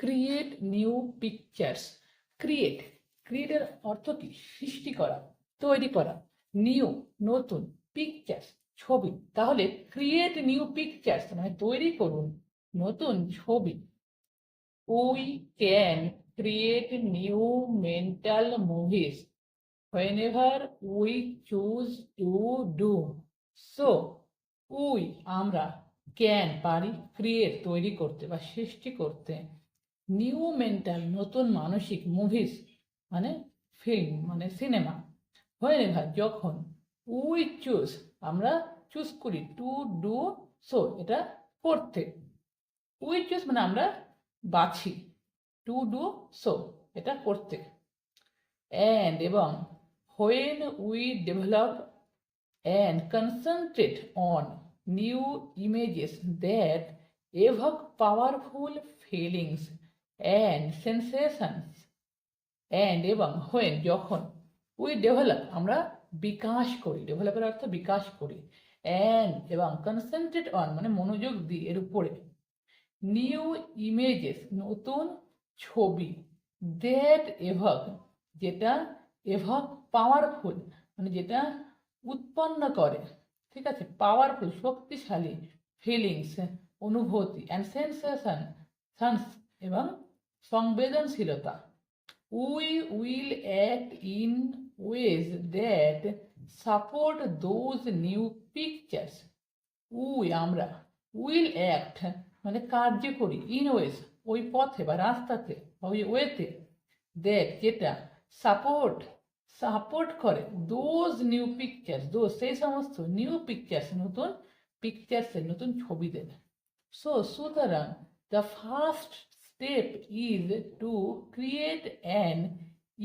Create new pictures. ক্রিয়েটের অর্থ কি? সৃষ্টি করা, তৈরি করা। নিউ নতুন, পিকচার্স ছবি। তাহলে ক্রিয়েট নিউ পিকচার্স মানে তৈরি করুন নতুন ছবি। We can create new mental movies whenever we choose to do so. আমরা ক্যান পারি ক্রিয়েট তৈরি করতে বা সৃষ্টি করতে নিউ মেন্টাল নতুন মানসিক মুভিজ মানে ফিল্ম মানে সিনেমা whenever যখন উই চুজ আমরা চুজ করি টু ডু সো এটা করতে। উই চুজ মানে আমরা বাছি, টু ডু সো এটা করতে। অ্যান্ড এবং when we develop and concentrate on new images that evoke powerful feelings and sensations and এবং when যখন we develop আমরা বিকাশ করি, ডেভেলপের অর্থ বিকাশ করি, and এবং concentrate on মানে মনোযোগ দিই এর উপরে, নিউ ইমেজেস নতুন ছবি, that evoke যেটা এভক পাওয়ারফুল মানে যেটা উৎপন্ন করে, ঠিক আছে, পাওয়ারফুল শক্তিশালী, ফিলিংস অনুভূতি, অ্যান্ড সেন্সেশন এবং সংবেদনশীলতা। We will act in ways that support those new pictures. আমরা উইল অ্যাক্ট মানে কার্যকরী, ইন ওয়েজ ওই পথে বা রাস্তাতে, ওই ওয়েতে, দ্যাট যেটা সাপোর্ট করে দোজ নিউ পিকচার্স, দোজ সেই সমস্ত নিউ পিকচার্স নতুন পিকচার্সের নতুন ছবিদের। সুতরাং the first step is to create an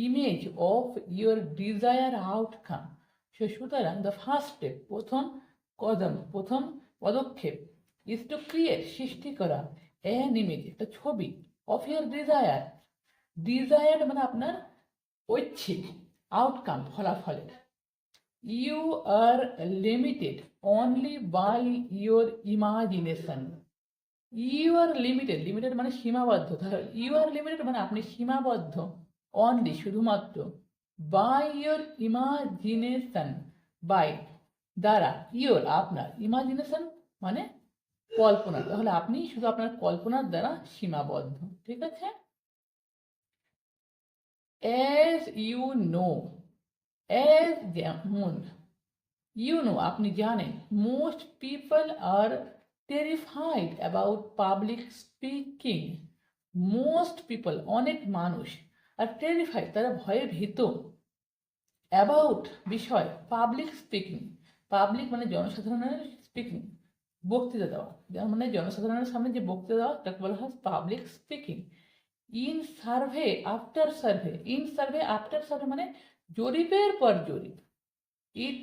image of your desire outcome. সুতরাং দ্য ফার্স্ট স্টেপ প্রথম পদক্ষেপ ইজ টু ক্রিয়েট সৃষ্টি করা, অ্যান ইমেজ একটা ছবি, অফ ইয়োর ডিজায়ার মানে আপনার ঐচ্ছিক, আউটকাম ফলাফলের। You are limited only by your imagination. You are limited মানে সীমাবদ্ধ। ইউ আর লিমিটেড মানে আপনি সীমাবদ্ধ, অনলি শুধুমাত্র, বাই ইউর ইমাজিনেশন বাই দ্বারা, ইউর আপনার, ইমাজিনেশন মানে কল্পনা, তাহলে আপনি শুধু আপনার কল্পনার দ্বারা সীমাবদ্ধ, ঠিক আছে। as you know যেমন আপনি জানেন, most people are terrified about public speaking. most people অনেক মানুষ আর terrified তারা ভয়ে ভীত, about বিষয়, পাবলিক স্পিকিং, পাবলিক মানে জনসাধারণের, স্পিকিং বক্তৃতা দেওয়া, মানে জনসাধারণের সামনে যে বক্তৃতা দেওয়া তাকে বলা হয় public speaking. In survey after survey মানে জরিপের পর জরিপ। It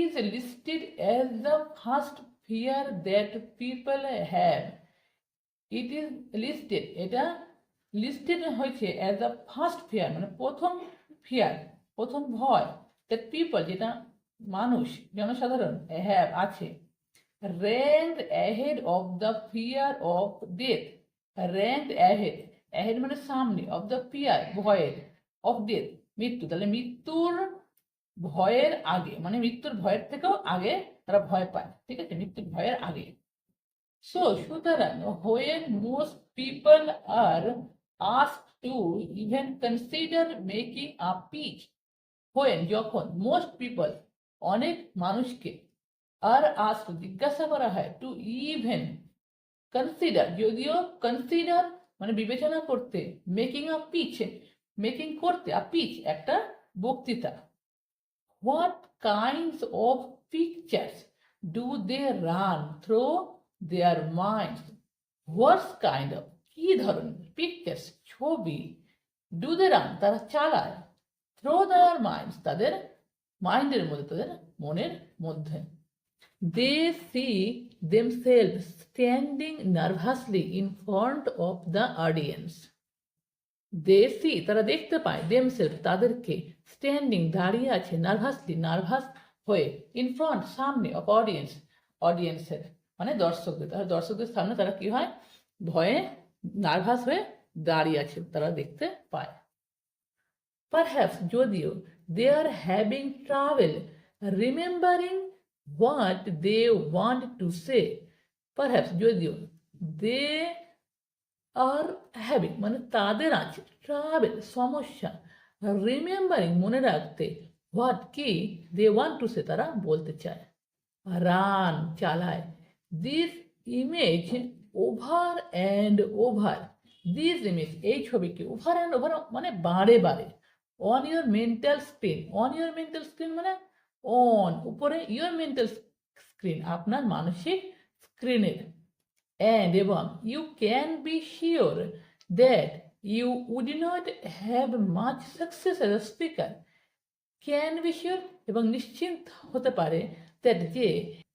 is listed as the first fear that people have. It is listed এটা লিস্টেড হয়েছে অ্যাজ দ্য ফার্স্ট ফিয়ার মানে প্রথম ফিয়ার, প্রথম ভয়, দ্যাট পিপল যেটা মানুষ জনসাধারণ হ্যাভ আছে, ranked ahead of the fear of death. Ranked ahead মানে সামনে, অফ দ্য ফিয়ার ভয়ের, অফ ডেথ মৃত্যু, তাহলে মৃত্যুর ভয়ের আগে মানে মৃত্যুর ভয়ের থেকেও আগে তারা ভয় পায়, ঠিক আছে, মৃত্যুর ভয়ের আগে। সুতরাং when most people are asked to even consider making a speech, when যখন most people অনেক মানুষকে আর asked জিজ্ঞাসা করা হয় to even consider যদিও consider মানে বিবেচনা করতে, মেকিং আ পিচ মেকিং করতে, আ পিচ একটা বক্তৃতা। What kinds of pictures do they run through their minds. What's kind of কি ধরনের, পিকচার্স ছবি, ডু দে রান তারা চালায়, থ্রু দেয়ার মাইন্ডস তাদের মাইন্ডের মধ্যে, তাদের মনের মধ্যে। They see themselves standing nervously in front of the audience. They see তারা দেখতে পায়, themselves তাদেরকে, standing দাঁড়িয়ে আছে, নার্ভাসলি নার্ভাস হয়ে, in front সামনে, of অডিয়েন্সের মানে দর্শকদের, তাহলে দর্শকদের সামনে তারা কি হয়, ভয়ে নার্ভাস হয়ে দাঁড়িয়ে আছে তারা দেখতে পায়। Perhaps যদিও they are having trouble remembering what they want to say. Perhaps যদিও they are having মানে তাদের আছে ট্রাভেল সমস্যা, রিমেম্বারিং মনে রাখতে, হোয়াট কি দে ওয়ান্ট টু সে তারা বলতে চায়। রান চালায়, this image over and over, this image এই ছবিকে ওভার অ্যান্ড ওভার মানে বারে বারে, on your mental screen, on your mental screen মানে অন উপরে, ইউর মেন্টাল স্ক্রিন আপনার মানসিক স্ক্রিনের, and এবং you can be sure that you would not have much success as a speaker. Can be sure এবং নিশ্চিন্ত হতে পারে that যে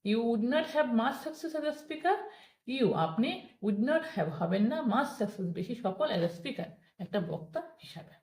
you would not have much success as a speaker, you আপনি would not have হবেন না much success বেশি সফল as a speaker একটা বক্তা হিসাবে।